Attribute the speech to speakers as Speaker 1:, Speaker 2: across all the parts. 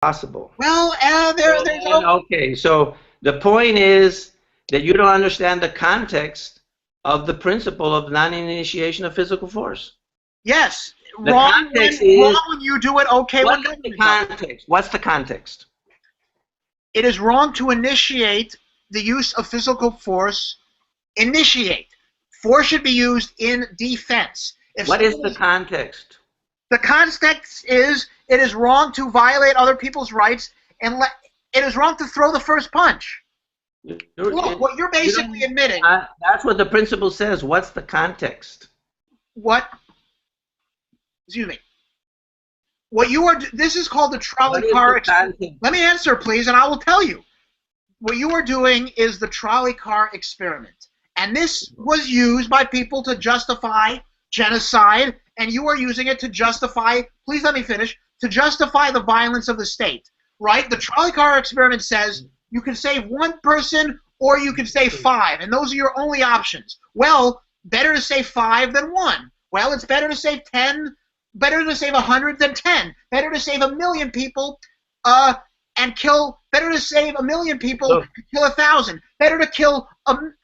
Speaker 1: possible.
Speaker 2: Well, there's
Speaker 1: Okay, so the point is that you don't understand the context of the principle of non-initiation of physical force.
Speaker 2: yes,
Speaker 1: The context is
Speaker 2: wrong when you do it. Okay,
Speaker 1: what is the context? What's the context?
Speaker 2: It is wrong to initiate the use of physical force. Initiate. Force should be used in defense.
Speaker 1: What is the context?
Speaker 2: The context is it is wrong to violate other people's rights, and it is wrong to throw the first punch. Look, what you're basically admitting.
Speaker 1: That's what the principle says. What's the context?
Speaker 2: What? Excuse me. What you are. This is called the trolley car experiment. Let me answer, please, and I will tell you. What you are doing is the trolley car experiment, and this was used by people to justify genocide, and you are using it to justify. Please let me finish. To justify the violence of the state, right? The trolley car experiment says you can save one person or you can save 5, and those are your only options. Well, better to save 5 than 1. Well, it's better to save 10. Better to save 100 than 10. Better to save 1 million people and kill. Better to save 1 million people and kill 1,000. Better to kill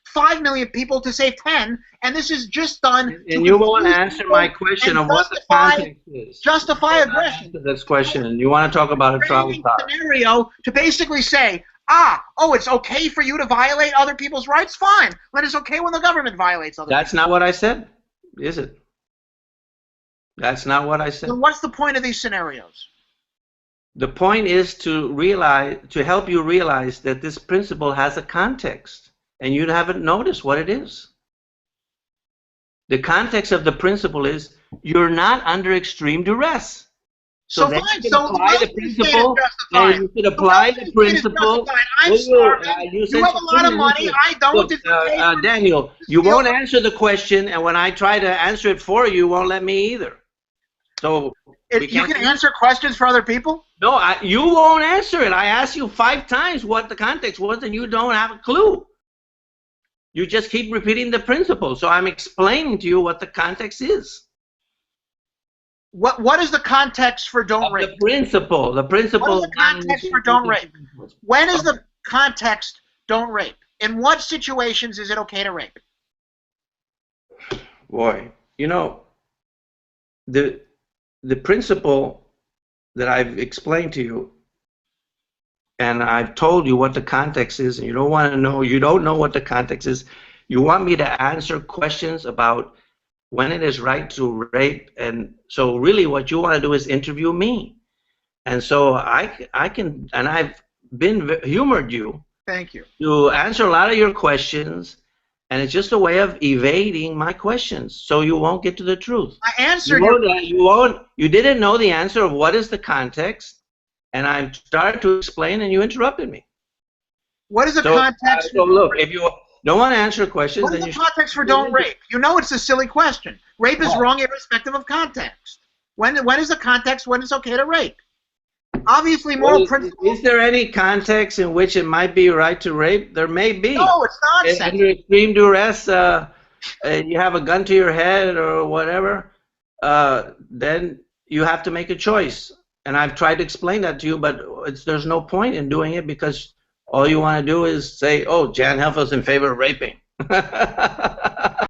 Speaker 2: 5 million people to save 10. And this is just done.
Speaker 1: And you won't answer my question of what the context is.
Speaker 2: Justify aggression.
Speaker 1: This question, and you want to talk about a trolley car
Speaker 2: scenario to basically say, it's okay for you to violate other people's rights. Fine, but it's okay when the government violates other.
Speaker 1: That's not what I said, is it? That's not what I said.
Speaker 2: Then what's the point of these scenarios?
Speaker 1: The point is to help you realize that this principle has a context, and you haven't noticed what it is. The context of the principle is you're not under extreme duress. So then
Speaker 2: fine.
Speaker 1: you can apply the principle. You can apply the principle.
Speaker 2: I'm starving. You have a lot of money. I don't.
Speaker 1: Look, Daniel, you won't answer the question, and when I try to answer it for you, you won't let me either. So
Speaker 2: you can answer questions for other people?
Speaker 1: No, you won't answer it. I asked you 5 times what the context was, and you don't have a clue. You just keep repeating the principle. So I'm explaining to you what the context is.
Speaker 2: What is the context for don't rape?
Speaker 1: The principle. The principle.
Speaker 2: What is the context for don't rape? When is the context don't rape? In what situations is it okay to rape?
Speaker 1: Boy, you know, the principle that I've explained to you, and I've told you what the context is, and you don't want to know, you don't know what the context is. You want me to answer questions about when it is right to rape, and so really what you want to do is interview me. And so I can, and I've been humored you.
Speaker 2: Thank you.
Speaker 1: To answer a lot of your questions, and it's just a way of evading my questions, so you won't get to the truth.
Speaker 2: I answered
Speaker 1: you didn't know the answer of what is the context, and I started to explain, and you interrupted me.
Speaker 2: What is the context?
Speaker 1: So look, if you don't want to answer questions,
Speaker 2: what is the context for don't rape? You know it's a silly question. Rape is wrong irrespective of context. When is the context when it's okay to rape? Obviously, moral principle.
Speaker 1: Is there any context in which it might be right to rape? There may be.
Speaker 2: No, it's nonsense.
Speaker 1: Under extreme duress, you have a gun to your head or whatever, then you have to make a choice. And I've tried to explain that to you, but there's no point in doing it because all you want to do is say, oh, Jan Helfeld's in favor of raping.